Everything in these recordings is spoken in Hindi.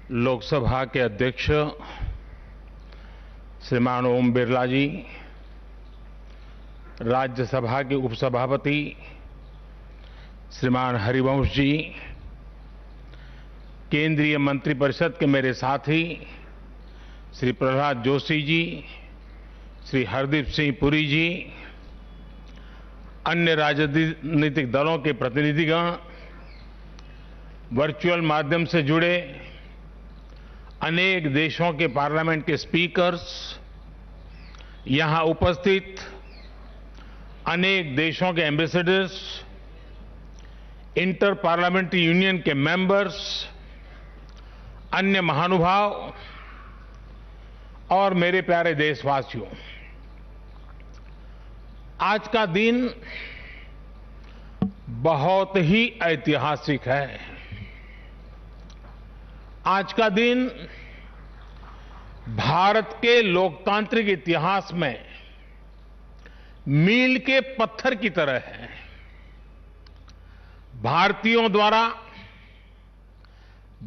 लोकसभा के अध्यक्ष श्रीमान ओम बिरला जी, राज्यसभा के उपसभापति श्रीमान हरिवंश जी, केंद्रीय मंत्रिपरिषद के मेरे साथी श्री प्रहलाद जोशी जी, श्री हरदीप सिंह पुरी जी, अन्य राजनीतिक दलों के प्रतिनिधिगण, वर्चुअल माध्यम से जुड़े अनेक देशों के पार्लियामेंट के स्पीकर्स, यहां उपस्थित अनेक देशों के एम्बेसडर्स, इंटर पार्लियामेंट्री यूनियन के मेंबर्स, अन्य महानुभाव और मेरे प्यारे देशवासियों, आज का दिन बहुत ही ऐतिहासिक है। आज का दिन भारत के लोकतांत्रिक इतिहास में मील के पत्थर की तरह है। भारतीयों द्वारा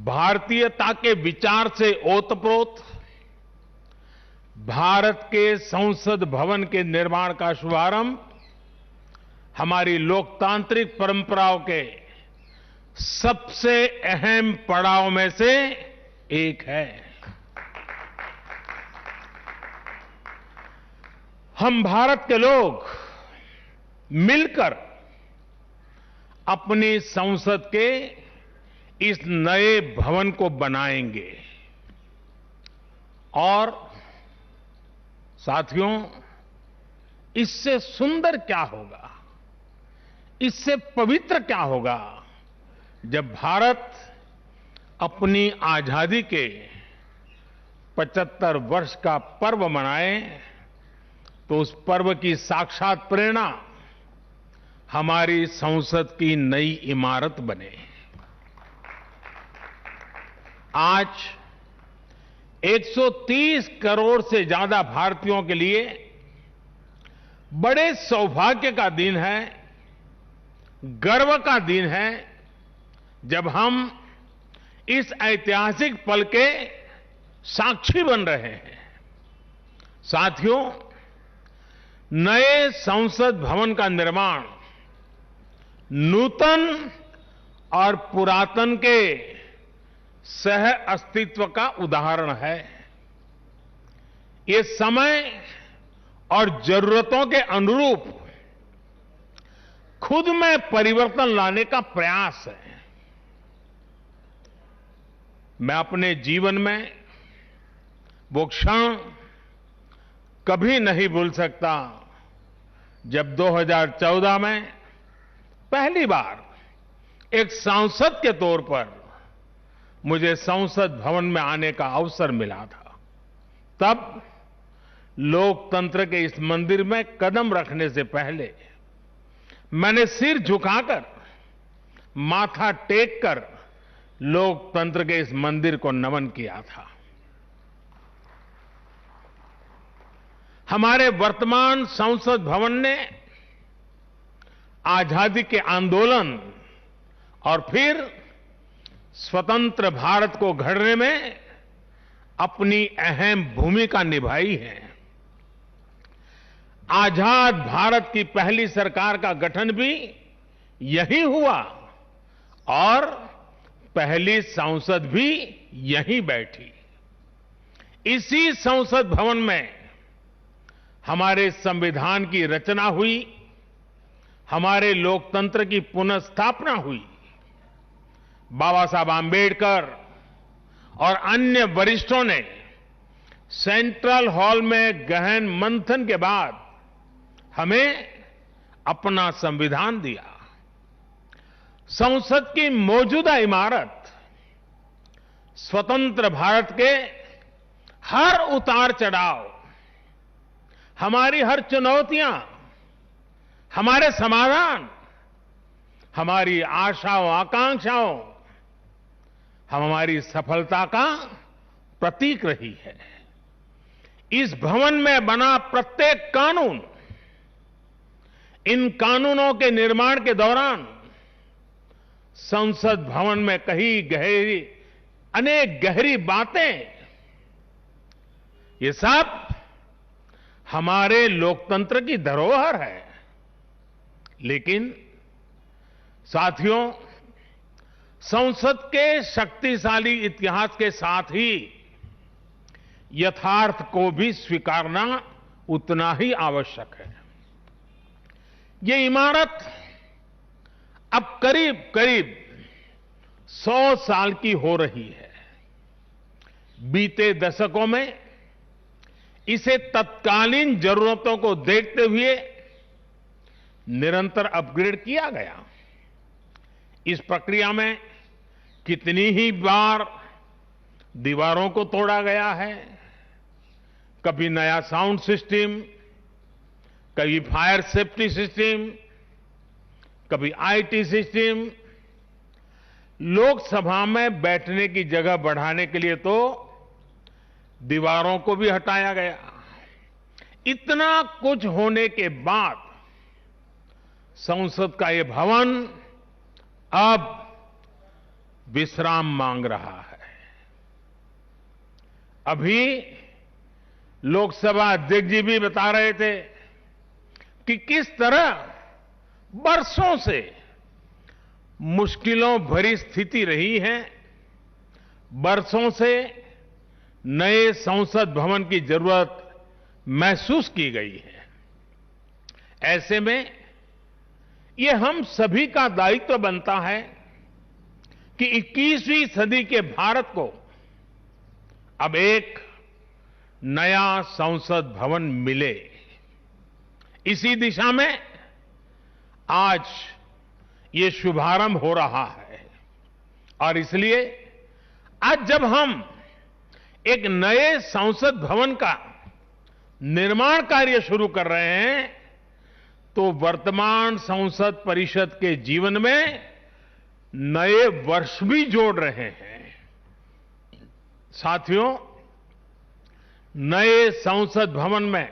भारतीयता के विचार से ओतप्रोत भारत के संसद भवन के निर्माण का शुभारंभ हमारी लोकतांत्रिक परंपराओं के सबसे अहम पड़ाव में से एक है। हम भारत के लोग मिलकर अपनी संसद के इस नए भवन को बनाएंगे और साथियों, इससे सुंदर क्या होगा, इससे पवित्र क्या होगा जब भारत अपनी आजादी के 75 वर्ष का पर्व मनाए तो उस पर्व की साक्षात प्रेरणा हमारी संसद की नई इमारत बने। आज 130 करोड़ से ज्यादा भारतीयों के लिए बड़े सौभाग्य का दिन है, गर्व का दिन है, जब हम इस ऐतिहासिक पल के साक्षी बन रहे हैं। साथियों, नए संसद भवन का निर्माण नूतन और पुरातन के सह अस्तित्व का उदाहरण है। ये समय और जरूरतों के अनुरूप खुद में परिवर्तन लाने का प्रयास है। मैं अपने जीवन में वो क्षण कभी नहीं भूल सकता जब 2014 में पहली बार एक सांसद के तौर पर मुझे संसद भवन में आने का अवसर मिला था। तब लोकतंत्र के इस मंदिर में कदम रखने से पहले मैंने सिर झुकाकर, माथा टेककर लोकतंत्र के इस मंदिर को नमन किया था। हमारे वर्तमान संसद भवन ने आजादी के आंदोलन और फिर स्वतंत्र भारत को गढ़ने में अपनी अहम भूमिका निभाई है। आजाद भारत की पहली सरकार का गठन भी यही हुआ और पहली संसद भी यहीं बैठी। इसी संसद भवन में हमारे संविधान की रचना हुई, हमारे लोकतंत्र की पुनर्स्थापना हुई। बाबा साहब आंबेडकर और अन्य वरिष्ठों ने सेंट्रल हॉल में गहन मंथन के बाद हमें अपना संविधान दिया। संसद की मौजूदा इमारत स्वतंत्र भारत के हर उतार चढ़ाव, हमारी हर चुनौतियां, हमारे समाधान, हमारी आशाओं आकांक्षाओं, हमारी सफलता का प्रतीक रही है। इस भवन में बना प्रत्येक कानून, इन कानूनों के निर्माण के दौरान संसद भवन में कहीं गहरी अनेक गहरी बातें, ये सब हमारे लोकतंत्र की धरोहर है। लेकिन साथियों, संसद के शक्तिशाली इतिहास के साथ ही यथार्थ को भी स्वीकारना उतना ही आवश्यक है। ये इमारत अब करीब करीब 100 साल की हो रही है। बीते दशकों में इसे तत्कालीन जरूरतों को देखते हुए निरंतर अपग्रेड किया गया। इस प्रक्रिया में कितनी ही बार दीवारों को तोड़ा गया है, कभी नया साउंड सिस्टम, कभी फायर सेफ्टी सिस्टम, कभी आईटी सिस्टम, लोकसभा में बैठने की जगह बढ़ाने के लिए तो दीवारों को भी हटाया गया। इतना कुछ होने के बाद संसद का ये भवन अब विश्राम मांग रहा है। अभी लोकसभा अध्यक्ष जी भी बता रहे थे कि किस तरह बरसों से मुश्किलों भरी स्थिति रही है। बरसों से नए संसद भवन की जरूरत महसूस की गई है। ऐसे में ये हम सभी का दायित्व बनता है कि 21वीं सदी के भारत को अब एक नया संसद भवन मिले। इसी दिशा में आज ये शुभारंभ हो रहा है और इसलिए आज जब हम एक नए संसद भवन का निर्माण कार्य शुरू कर रहे हैं तो वर्तमान संसद परिषद के जीवन में नए वर्ष भी जोड़ रहे हैं। साथियों, नए संसद भवन में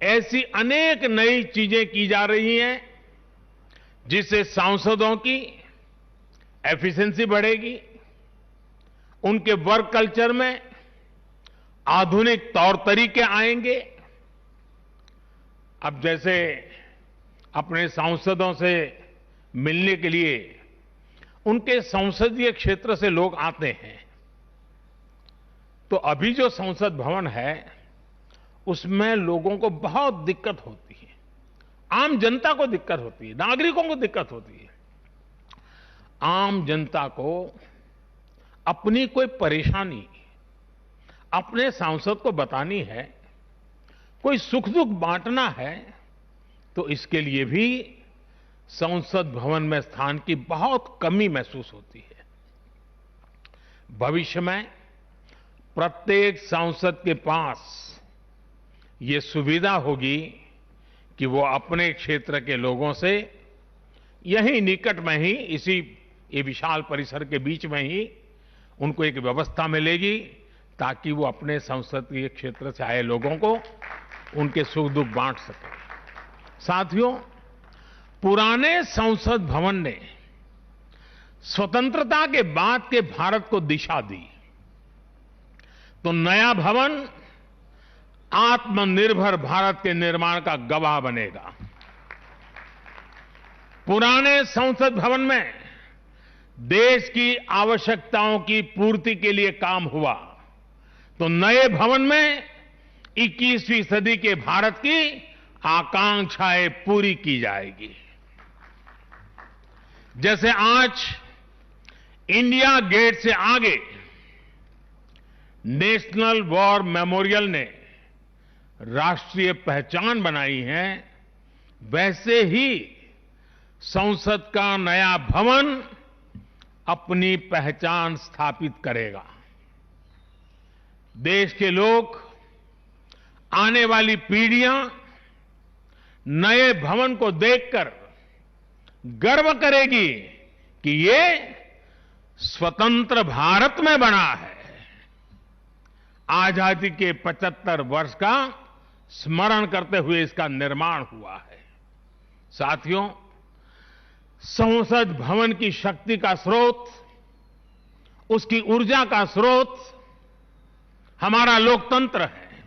ऐसी अनेक नई चीजें की जा रही हैं जिससे सांसदों की एफिशिएंसी बढ़ेगी, उनके वर्क कल्चर में आधुनिक तौर तरीके आएंगे। अब जैसे अपने सांसदों से मिलने के लिए उनके संसदीय क्षेत्र से लोग आते हैं, तो अभी जो संसद भवन है उसमें लोगों को बहुत दिक्कत होती है। आम जनता को दिक्कत होती है, नागरिकों को दिक्कत होती है। आम जनता को अपनी कोई परेशानी अपने सांसद को बतानी है, कोई सुख दुख बांटना है, तो इसके लिए भी संसद भवन में स्थान की बहुत कमी महसूस होती है। भविष्य में प्रत्येक सांसद के पास ये सुविधा होगी कि वो अपने क्षेत्र के लोगों से यहीं निकट में ही, इसी ये विशाल परिसर के बीच में ही उनको एक व्यवस्था मिलेगी ताकि वो अपने संसदीय क्षेत्र से आए लोगों को उनके सुख दुख बांट सके। साथियों, पुराने संसद भवन ने स्वतंत्रता के बाद के भारत को दिशा दी, तो नया भवन आत्मनिर्भर भारत के निर्माण का गवाह बनेगा। पुराने संसद भवन में देश की आवश्यकताओं की पूर्ति के लिए काम हुआ, तो नए भवन में 21वीं सदी के भारत की आकांक्षाएं पूरी की जाएगी। जैसे आज इंडिया गेट से आगे नेशनल वॉर मेमोरियल ने राष्ट्रीय पहचान बनाई है, वैसे ही संसद का नया भवन अपनी पहचान स्थापित करेगा। देश के लोग, आने वाली पीढ़ियां नए भवन को देखकर गर्व करेगी कि ये स्वतंत्र भारत में बना है। आजादी के 75 वर्ष का स्मरण करते हुए इसका निर्माण हुआ है। साथियों, संसद भवन की शक्ति का स्रोत उसकी ऊर्जा का स्रोत हमारा लोकतंत्र है।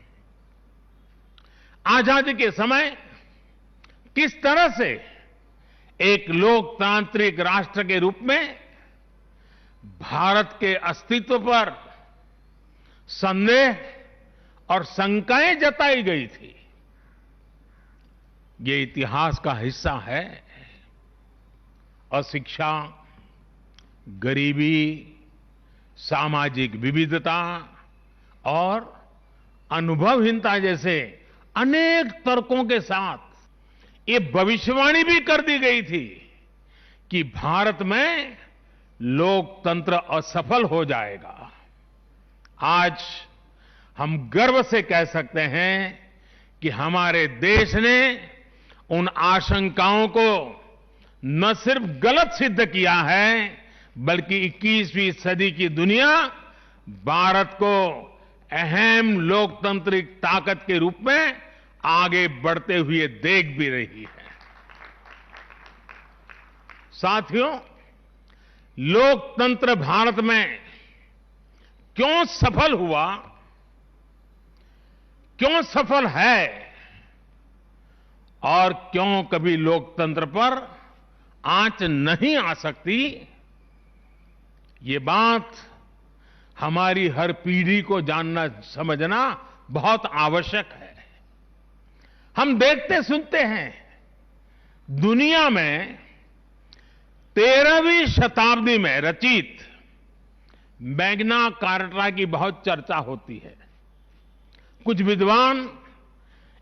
आजादी के समय किस तरह से एक लोकतांत्रिक राष्ट्र के रूप में भारत के अस्तित्व पर संदेह और शंकाएं जताई गई थी, ये इतिहास का हिस्सा है। अशिक्षा, गरीबी, सामाजिक विविधता और अनुभवहीनता जैसे अनेक तर्कों के साथ ये भविष्यवाणी भी कर दी गई थी कि भारत में लोकतंत्र असफल हो जाएगा। आज हम गर्व से कह सकते हैं कि हमारे देश ने उन आशंकाओं को न सिर्फ गलत सिद्ध किया है, बल्कि 21वीं सदी की दुनिया भारत को अहम लोकतांत्रिक ताकत के रूप में आगे बढ़ते हुए देख भी रही है। साथियों, लोकतंत्र भारत में क्यों सफल हुआ, क्यों सफल है और क्यों कभी लोकतंत्र पर आंच नहीं आ सकती, ये बात हमारी हर पीढ़ी को जानना समझना बहुत आवश्यक है। हम देखते सुनते हैं, दुनिया में 13वीं शताब्दी में रचित मैग्ना कार्टा की बहुत चर्चा होती है। कुछ विद्वान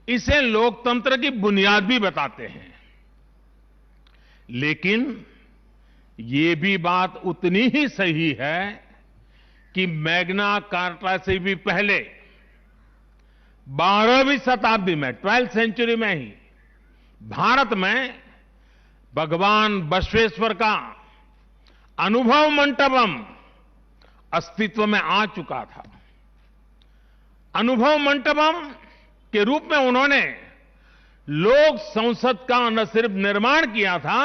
इसे लोकतंत्र की बुनियाद भी बताते हैं, लेकिन ये भी बात उतनी ही सही है कि मैग्ना कार्टा से भी पहले 12वीं शताब्दी में, 12th सेंचुरी में ही भारत में भगवान बसवेश्वर का अनुभव मंटपम अस्तित्व में आ चुका था। अनुभव मंटपम के रूप में उन्होंने लोक संसद का न सिर्फ निर्माण किया था,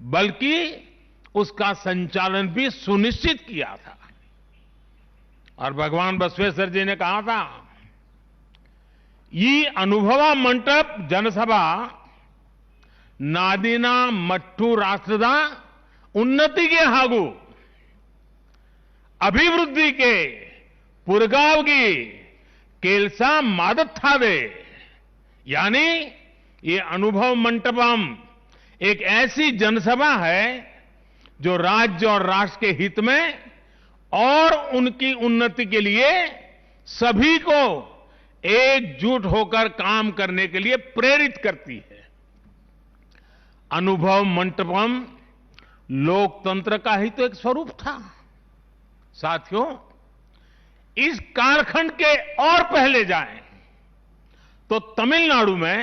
बल्कि उसका संचालन भी सुनिश्चित किया था। और भगवान बसवेश्वर जी ने कहा था, ಈ ಅನುಭವ ಮಂಟಪ ಜನಸಭಾ ನಾದಿನ ಮಟ್ಟು ರಾಷ್ಟ್ರದ ಉನ್ನತಿಗೆ ಹಾಗೂ ಅಭಿವೃದ್ಧಿಗೆ ಪುರಗಾವಗಿ ಕೆಲಸ ಮಾಡುತ್ತದೆ। यानी ये अनुभव मंटपम एक ऐसी जनसभा है जो राज्य और राष्ट्र के हित में और उनकी उन्नति के लिए सभी को एकजुट होकर काम करने के लिए प्रेरित करती है। अनुभव मंटपम लोकतंत्र का ही तो एक स्वरूप था। साथियों, इस कालखंड के और पहले जाएं तो तमिलनाडु में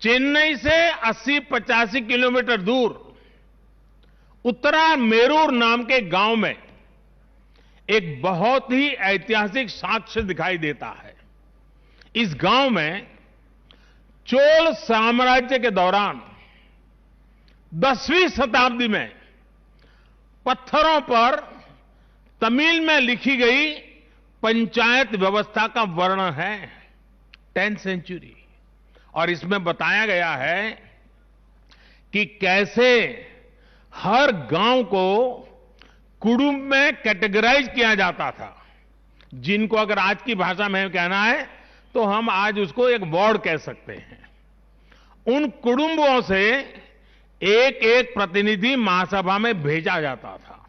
चेन्नई से 80-85 किलोमीटर दूर उत्तरा मेरूर नाम के गांव में एक बहुत ही ऐतिहासिक साक्ष्य दिखाई देता है। इस गांव में चोल साम्राज्य के दौरान 10वीं शताब्दी में पत्थरों पर तमिल में लिखी गई पंचायत व्यवस्था का वर्णन है, 10th सेंचुरी। और इसमें बताया गया है कि कैसे हर गांव को कुटुंब में कैटेगराइज किया जाता था, जिनको अगर आज की भाषा में कहना है तो हम आज उसको एक वार्ड कह सकते हैं। उन कुटुंबों से एक एक प्रतिनिधि महासभा में भेजा जाता था।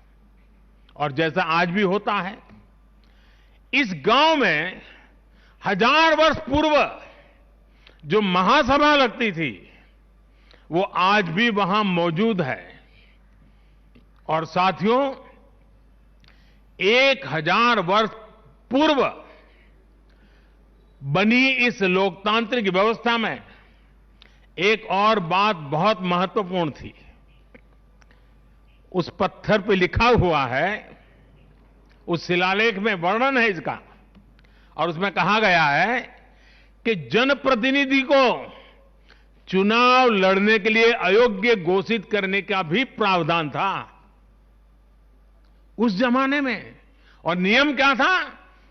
और जैसा आज भी होता है, इस गांव में 1000 वर्ष पूर्व जो महासभा लगती थी वो आज भी वहां मौजूद है। और साथियों, 1000 वर्ष पूर्व बनी इस लोकतांत्रिक व्यवस्था में एक और बात बहुत महत्वपूर्ण थी। उस पत्थर पे लिखा हुआ है, उस शिलालेख में वर्णन है इसका, और उसमें कहा गया है कि जनप्रतिनिधि को चुनाव लड़ने के लिए अयोग्य घोषित करने का भी प्रावधान था। उस जमाने में। और नियम क्या था?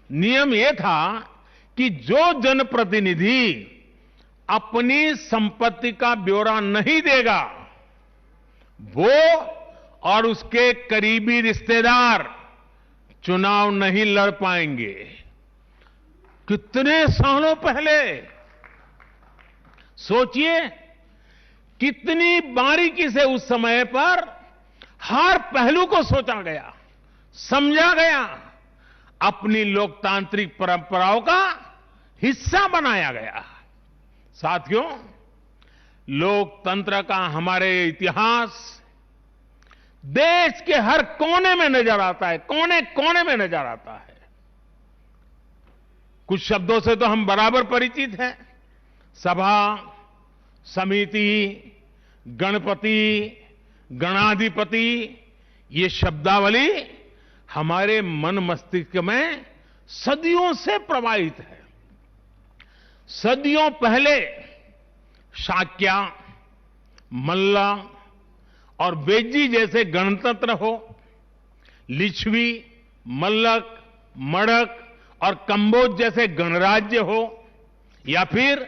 नियम यह था कि जो जनप्रतिनिधि अपनी संपत्ति का ब्यौरा नहीं देगा, वो और उसके करीबी रिश्तेदार चुनाव नहीं लड़ पाएंगे। कितने सालों पहले, सोचिए कितनी बारीकी से उस समय पर हर पहलू को सोचा गया, समझा गया, अपनी लोकतांत्रिक परंपराओं का हिस्सा बनाया गया। साथियों, लोकतंत्र का हमारे इतिहास देश के हर कोने में नजर आता है, कोने कोने में नजर आता है। कुछ शब्दों से तो हम बराबर परिचित हैं। सभा, समिति, गणपति, गणाधिपति, ये शब्दावली हमारे मन मस्तिष्क में सदियों से प्रवाहित है। सदियों पहले शाक्य, मल्ल और बेज्जी जैसे गणतंत्र हो, लिच्छवी, मल्लक, मड़क और कंबोज जैसे गणराज्य हो, या फिर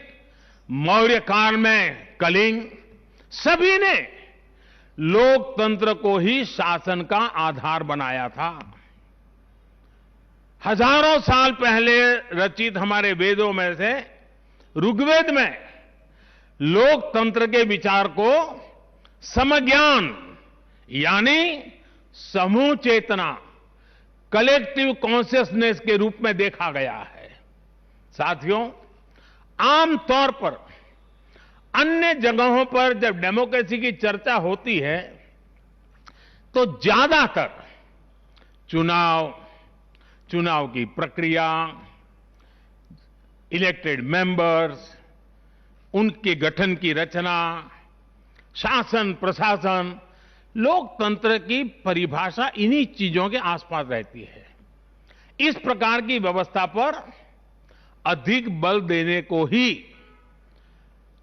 मौर्य काल में कलिंग, सभी ने लोकतंत्र को ही शासन का आधार बनाया था। हजारों साल पहले रचित हमारे वेदों में से ऋग्वेद में लोकतंत्र के विचार को समज्ञान यानी समूह चेतना, कलेक्टिव कॉन्शियसनेस के रूप में देखा गया है। साथियों, आमतौर पर अन्य जगहों पर जब डेमोक्रेसी की चर्चा होती है तो ज्यादातर चुनाव की प्रक्रिया, इलेक्टेड मेंबर्स, उनके गठन की रचना, शासन प्रशासन, लोकतंत्र की परिभाषा इन्हीं चीजों के आसपास रहती है। इस प्रकार की व्यवस्था पर अधिक बल देने को ही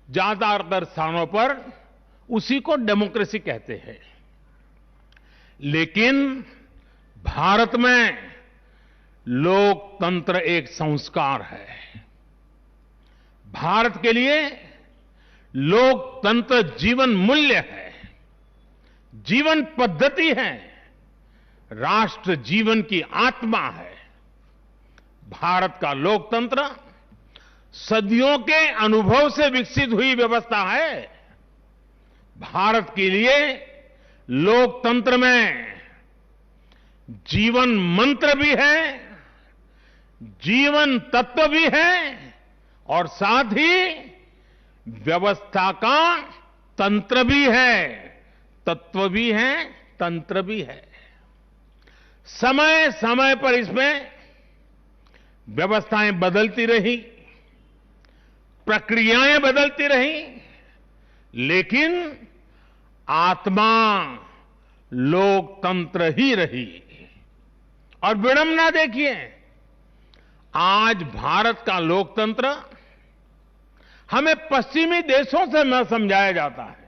ज्यादातर स्थानों पर उसी को डेमोक्रेसी कहते हैं। लेकिन भारत में लोकतंत्र एक संस्कार है। भारत के लिए लोकतंत्र जीवन मूल्य है, जीवन पद्धति है, राष्ट्र जीवन की आत्मा है। भारत का लोकतंत्र सदियों के अनुभव से विकसित हुई व्यवस्था है। भारत के लिए लोकतंत्र में जीवन मंत्र भी है, जीवन तत्व भी है और साथ ही व्यवस्था का तंत्र भी है, तत्व भी है, तंत्र भी है। समय समय पर इसमें व्यवस्थाएं बदलती रही, प्रक्रियाएं बदलती रही, लेकिन आत्मा लोकतंत्र ही रही। और विडंबना देखिए, आज भारत का लोकतंत्र हमें पश्चिमी देशों से न समझाया जाता है।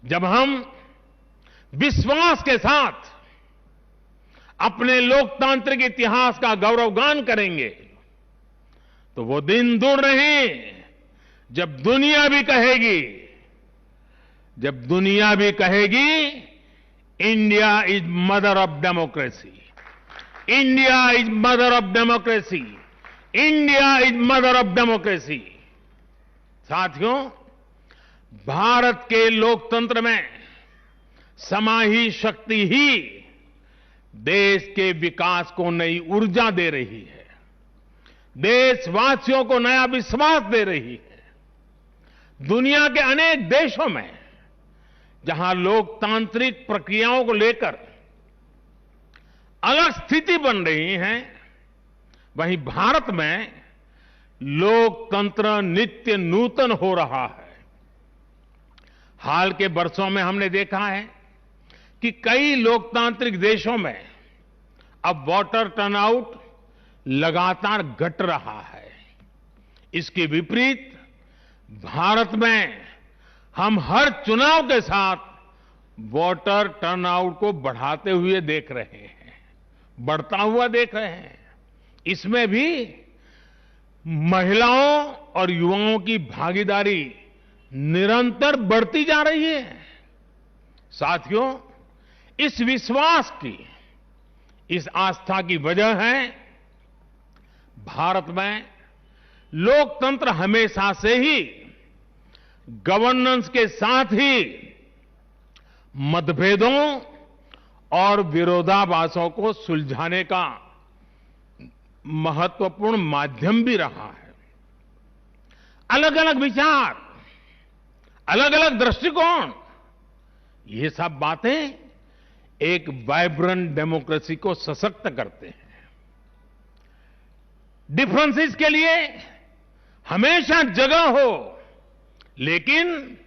जब हम विश्वास के साथ अपने लोकतांत्रिक इतिहास का गौरवगान करेंगे तो वो दिन दूर नहीं जब दुनिया भी कहेगी India is mother of democracy, India is mother of democracy, India is mother of democracy. साथियों, भारत के लोकतंत्र में समाही शक्ति ही देश के विकास को नई ऊर्जा दे रही है, देशवासियों को नया विश्वास दे रही है। दुनिया के अनेक देशों में जहां लोकतांत्रिक प्रक्रियाओं को लेकर अलग स्थिति बन रही है, वहीं भारत में लोकतंत्र नित्य नूतन हो रहा है। हाल के वर्षों में हमने देखा है कि कई लोकतांत्रिक देशों में अब वोटर टर्नआउट लगातार घट रहा है। इसके विपरीत भारत में हम हर चुनाव के साथ वोटर टर्नआउट को बढ़ाते हुए देख रहे हैं, बढ़ता हुआ देख रहे हैं। इसमें भी महिलाओं और युवाओं की भागीदारी निरंतर बढ़ती जा रही है। साथियों, इस विश्वास की, इस आस्था की वजह है भारत में लोकतंत्र हमेशा से ही गवर्नेंस के साथ ही मतभेदों और विरोधाभासों को सुलझाने का महत्वपूर्ण माध्यम भी रहा है। अलग अलग विचार, अलग अलग दृष्टिकोण, ये सब बातें एक वाइब्रेंट डेमोक्रेसी को सशक्त करते हैं। डिफरेंसेस के लिए हमेशा जगह हो, लेकिन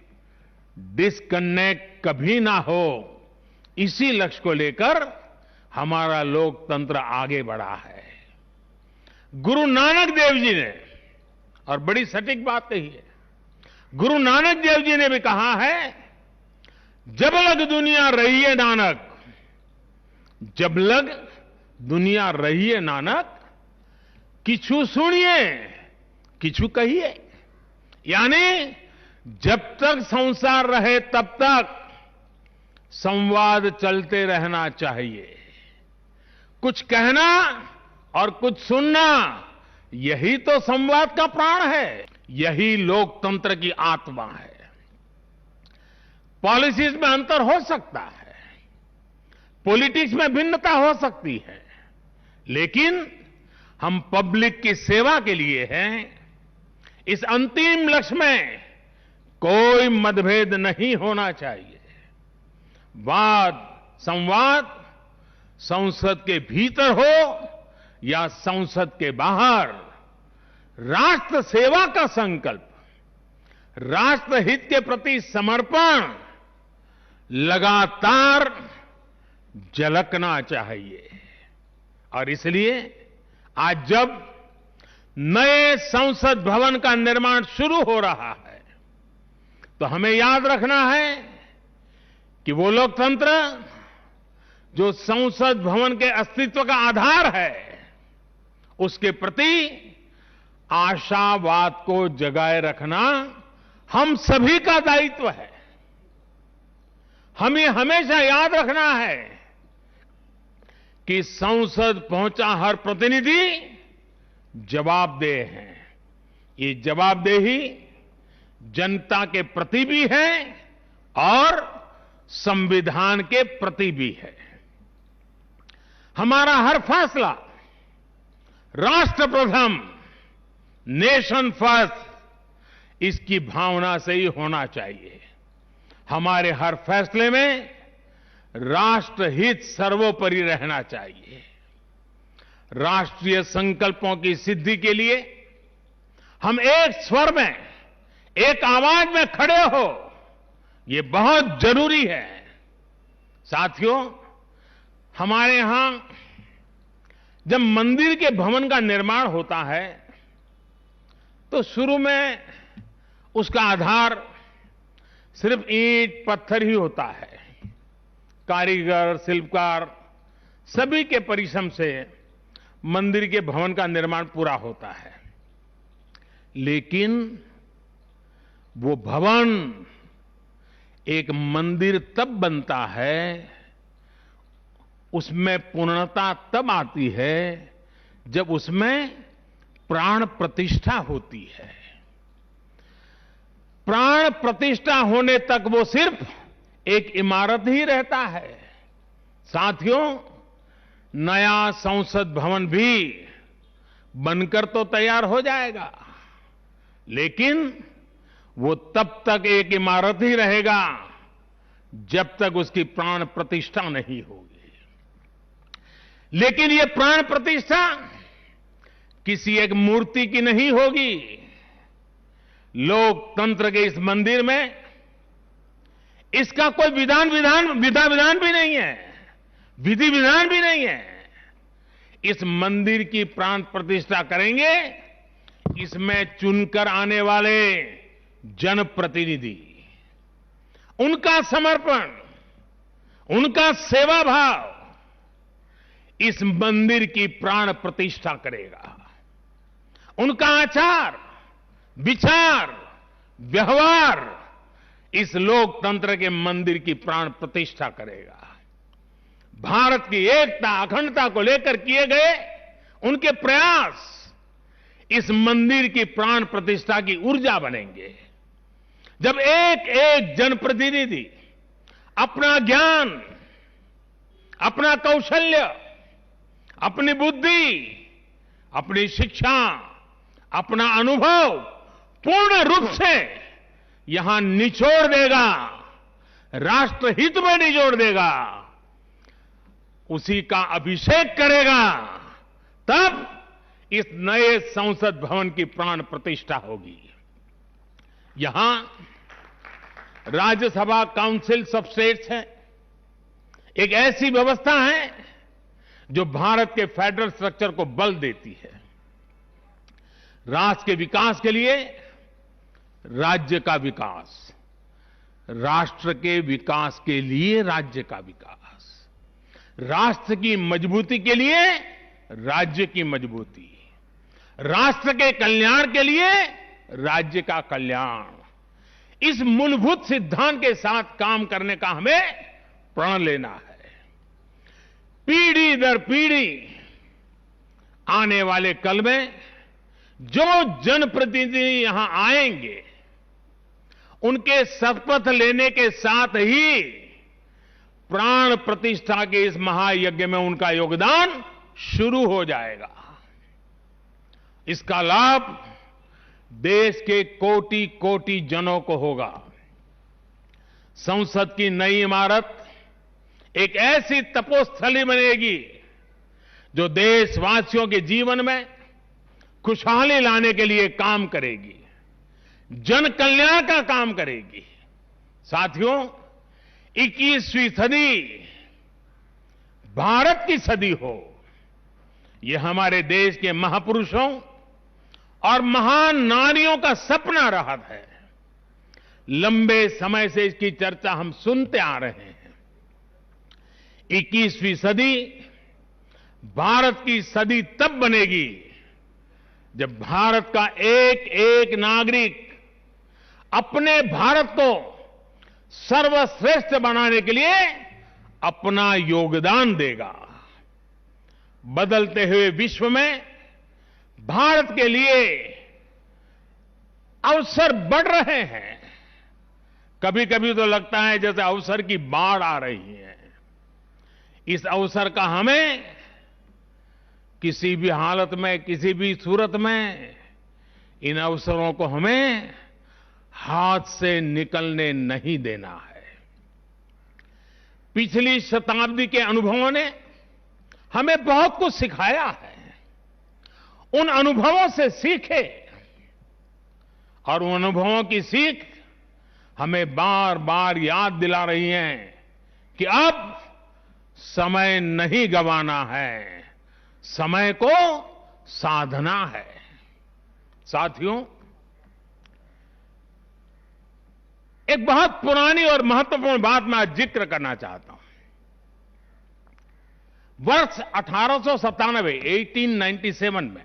डिस्कनेक्ट कभी ना हो, इसी लक्ष्य को लेकर हमारा लोकतंत्र आगे बढ़ा है। गुरु नानक देव जी ने, और बड़ी सटीक बात कही है, गुरु नानक देव जी ने भी कहा है, जब लग दुनिया रही है नानक, जब लग दुनिया रही है नानक, किछु सुनिए किछु कहिए। यानी जब तक संसार रहे तब तक संवाद चलते रहना चाहिए। कुछ कहना और कुछ सुनना, यही तो संवाद का प्राण है, यही लोकतंत्र की आत्मा है। पॉलिसीज में अंतर हो सकता है, पॉलिटिक्स में भिन्नता हो सकती है, लेकिन हम पब्लिक की सेवा के लिए हैं। इस अंतिम लक्ष्य में कोई मतभेद नहीं होना चाहिए। वाद संवाद संसद के भीतर हो या संसद के बाहर, राष्ट्र सेवा का संकल्प, राष्ट्र हित के प्रति समर्पण लगातार झलकना चाहिए। और इसलिए आज जब नए संसद भवन का निर्माण शुरू हो रहा है, तो हमें याद रखना है कि वो लोकतंत्र जो संसद भवन के अस्तित्व का आधार है, उसके प्रति आशावाद को जगाए रखना हम सभी का दायित्व है। हमें हमेशा याद रखना है कि संसद पहुंचा हर प्रतिनिधि जवाबदेह है। ये जवाबदेही जनता के प्रति भी है और संविधान के प्रति भी है। हमारा हर फैसला राष्ट्र प्रथम, नेशन फर्स्ट, इसकी भावना से ही होना चाहिए। हमारे हर फैसले में राष्ट्र हित सर्वोपरि रहना चाहिए। राष्ट्रीय संकल्पों की सिद्धि के लिए हम एक स्वर में, एक आवाज में खड़े हो, ये बहुत जरूरी है। साथियों, हमारे यहां जब मंदिर के भवन का निर्माण होता है, तो शुरू में उसका आधार सिर्फ ईंट पत्थर ही होता है। कारीगर, शिल्पकार सभी के परिश्रम से मंदिर के भवन का निर्माण पूरा होता है। लेकिन वो भवन एक मंदिर तब बनता है, उसमें पूर्णता तब आती है जब उसमें प्राण प्रतिष्ठा होती है। प्राण प्रतिष्ठा होने तक वो सिर्फ एक इमारत ही रहता है। साथियों, नया संसद भवन भी बनकर तो तैयार हो जाएगा, लेकिन वो तब तक एक इमारत ही रहेगा जब तक उसकी प्राण प्रतिष्ठा नहीं होगी। लेकिन ये प्राण प्रतिष्ठा किसी एक मूर्ति की नहीं होगी। लोकतंत्र के इस मंदिर में इसका कोई विधा विधान भी नहीं है, विधि विधान भी नहीं है। इस मंदिर की प्राण प्रतिष्ठा करेंगे इसमें चुनकर आने वाले जनप्रतिनिधि, उनका समर्पण, उनका सेवा भाव इस मंदिर की प्राण प्रतिष्ठा करेगा। उनका आचार, विचार, व्यवहार इस लोकतंत्र के मंदिर की प्राण प्रतिष्ठा करेगा। भारत की एकता, अखंडता को लेकर किए गए उनके प्रयास इस मंदिर की प्राण प्रतिष्ठा की ऊर्जा बनेंगे। जब एक एक जनप्रतिनिधि अपना ज्ञान, अपना कौशल्य, अपनी बुद्धि, अपनी शिक्षा, अपना अनुभव पूर्ण रूप से यहां निचोड़ देगा, राष्ट्रहित में निचोड़ देगा, उसी का अभिषेक करेगा, तब इस नए संसद भवन की प्राण प्रतिष्ठा होगी। यहां राज्यसभा काउंसिल ऑफ स्टेट्स है, एक ऐसी व्यवस्था है जो भारत के फेडरल स्ट्रक्चर को बल देती है। राष्ट्र के विकास के लिए राज्य का विकास, राष्ट्र के विकास के लिए राज्य का विकास, राष्ट्र की मजबूती के लिए राज्य की मजबूती, राष्ट्र के कल्याण के लिए राज्य का कल्याण, इस मूलभूत सिद्धांत के साथ काम करने का हमें प्रण लेना है। पीढ़ी दर पीढ़ी आने वाले कल में जो जनप्रतिनिधि यहां आएंगे, उनके शपथ लेने के साथ ही प्राण प्रतिष्ठा के इस महायज्ञ में उनका योगदान शुरू हो जाएगा। इसका लाभ देश के कोटि कोटि जनों को होगा। संसद की नई इमारत एक ऐसी तपोस्थली बनेगी जो देशवासियों के जीवन में खुशहाली लाने के लिए काम करेगी, जन कल्याण का काम करेगी। साथियों, 21वीं सदी भारत की सदी हो, यह हमारे देश के महापुरुषों और महान नारियों का सपना रहा है। लंबे समय से इसकी चर्चा हम सुनते आ रहे हैं। 21वीं सदी भारत की सदी तब बनेगी जब भारत का एक एक नागरिक अपने भारत को सर्वश्रेष्ठ बनाने के लिए अपना योगदान देगा। बदलते हुए विश्व में भारत के लिए अवसर बढ़ रहे हैं। कभी कभी तो लगता है जैसे अवसर की बाढ़ आ रही है। इस अवसर का हमें किसी भी हालत में, किसी भी सूरत में इन अवसरों को हमें हाथ से निकलने नहीं देना है। पिछली शताब्दी के अनुभवों ने हमें बहुत कुछ सिखाया है। उन अनुभवों से सीखे और उन अनुभवों की सीख हमें बार बार याद दिला रही है कि अब समय नहीं गंवाना है, समय को साधना है। साथियों, एक बहुत पुरानी और महत्वपूर्ण बात मैं आज जिक्र करना चाहता हूं। वर्ष 1897 में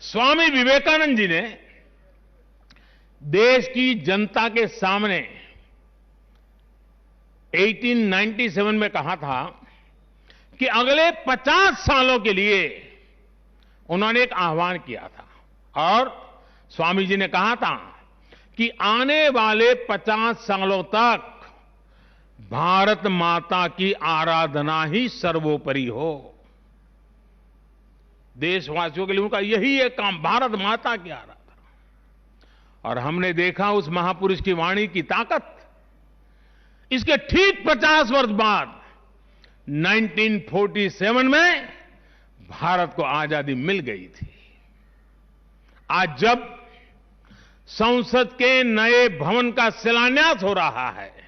स्वामी विवेकानंद जी ने देश की जनता के सामने 1897 में कहा था कि अगले 50 सालों के लिए उन्होंने एक आह्वान किया था और स्वामी जी ने कहा था कि आने वाले 50 सालों तक भारत माता की आराधना ही सर्वोपरि हो। देशवासियों के लिए उनका यही एक काम, भारत माता की आराधना। और हमने देखा उस महापुरुष की वाणी की ताकत। इसके ठीक 50 वर्ष बाद 1947 में भारत को आजादी मिल गई थी। आज जब संसद के नए भवन का शिलान्यास हो रहा है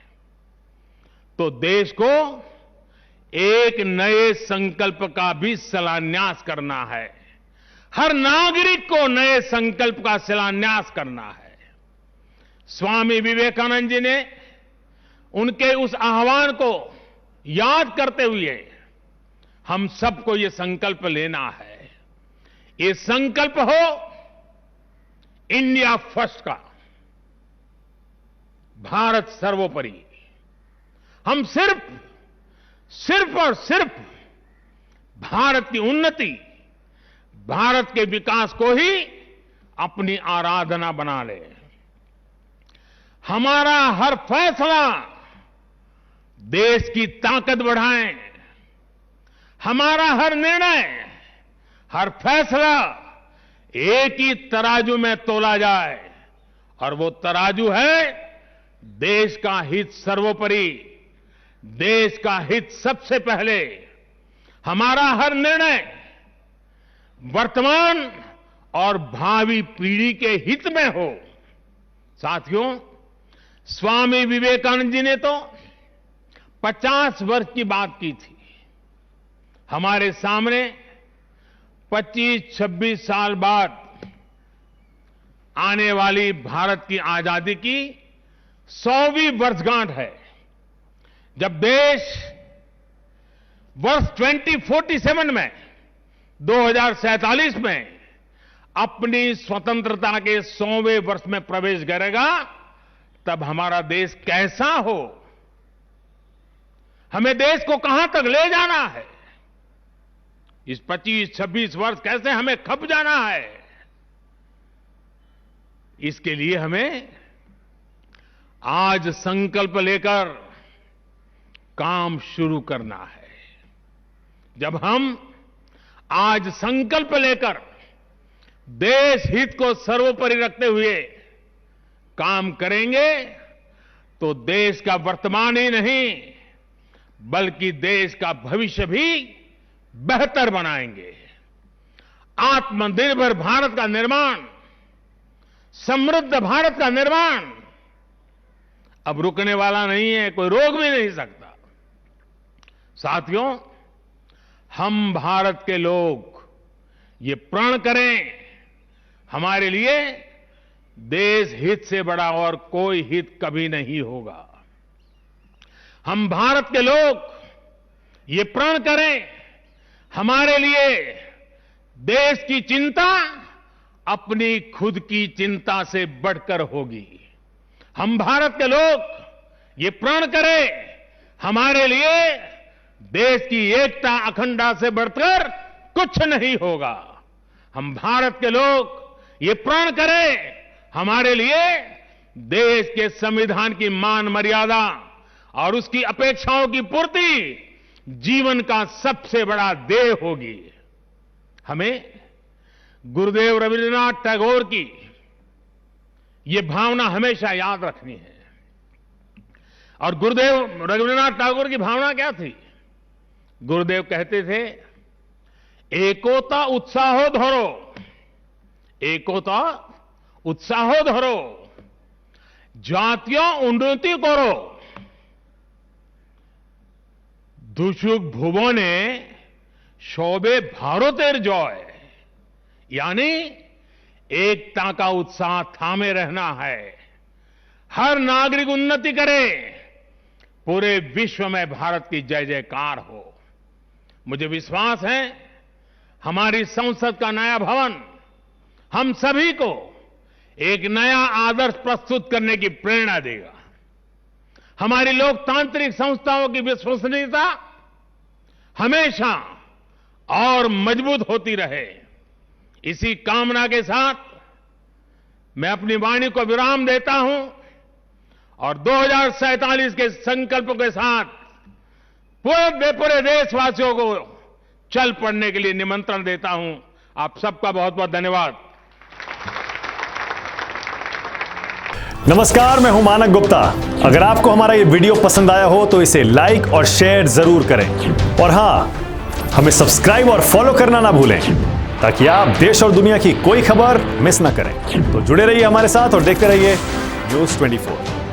तो देश को एक नए संकल्प का भी शिलान्यास करना है। हर नागरिक को नए संकल्प का शिलान्यास करना है। स्वामी विवेकानंद जी ने उनके उस आह्वान को याद करते हुए हम सबको ये संकल्प लेना है। ये संकल्प हो इंडिया फर्स्ट का, भारत सर्वोपरि। हम सिर्फ और सिर्फ भारत की उन्नति, भारत के विकास को ही अपनी आराधना बना ले। हमारा हर फैसला देश की ताकत बढ़ाए, हमारा हर निर्णय, हर फैसला एक ही तराजू में तोला जाए, और वो तराजू है देश का हित सर्वोपरि, देश का हित सबसे पहले। हमारा हर निर्णय वर्तमान और भावी पीढ़ी के हित में हो। साथियों, स्वामी विवेकानंद जी ने तो 50 वर्ष की बात की थी। हमारे सामने 25-26 साल बाद आने वाली भारत की आजादी की 100वीं वर्षगांठ है, जब देश वर्ष 2047 में 2047 में अपनी स्वतंत्रता के 100वें वर्ष में प्रवेश करेगा। तब हमारा देश कैसा हो, हमें देश को कहां तक ले जाना है, इस 25-26 वर्ष कैसे हमें खप जाना है, इसके लिए हमें आज संकल्प लेकर काम शुरू करना है। जब हम आज संकल्प लेकर देश हित को सर्वोपरि रखते हुए काम करेंगे, तो देश का वर्तमान ही नहीं बल्कि देश का भविष्य भी बेहतर बनाएंगे। आत्मनिर्भर भारत का निर्माण, समृद्ध भारत का निर्माण अब रुकने वाला नहीं है, कोई रोक भी नहीं सकता। साथियों, हम भारत के लोग ये प्रण करें, हमारे लिए देश हित से बड़ा और कोई हित कभी नहीं होगा। हम भारत के लोग ये प्रण करें, हमारे लिए देश की चिंता अपनी खुद की चिंता से बढ़कर होगी। हम भारत के लोग ये प्रण करें, हमारे लिए देश की एकता अखंडता से बढ़कर कुछ नहीं होगा। हम भारत के लोग ये प्रण करें, हमारे लिए देश के संविधान की मान मर्यादा और उसकी अपेक्षाओं की पूर्ति जीवन का सबसे बड़ा ध्येय होगी। हमें गुरुदेव रविन्द्रनाथ टैगोर की ये भावना हमेशा याद रखनी है। और गुरुदेव रविन्द्रनाथ टैगोर की भावना क्या थी? गुरुदेव कहते थे, एकोता उत्साहो धरो, एकोता उत्साहो धरो, জাতীয় উন্নতি করো, দুসুক ভুবনে সবে ভারতের জয়। यानी एकता का उत्साह थामे रहना है। हर नागरिक उन्नति करे, पूरे विश्व में भारत की जय जयकार हो। मुझे विश्वास है हमारी संसद का नया भवन हम सभी को एक नया आदर्श प्रस्तुत करने की प्रेरणा देगा। हमारी लोकतांत्रिक संस्थाओं की विश्वसनीयता हमेशा और मजबूत होती रहे। इसी कामना के साथ मैं अपनी वाणी को विराम देता हूं और 2047 के संकल्प के साथ पूरे देशवासियों को चल पड़ने के लिए निमंत्रण देता हूं। आप सबका बहुत बहुत धन्यवाद। नमस्कार, मैं हूं मानक गुप्ता। अगर आपको हमारा ये वीडियो पसंद आया हो तो इसे लाइक और शेयर जरूर करें, और हां, हमें सब्सक्राइब और फॉलो करना ना भूलें ताकि आप देश और दुनिया की कोई खबर मिस ना करें। तो जुड़े रहिए हमारे साथ और देखते रहिए न्यूज़ 24।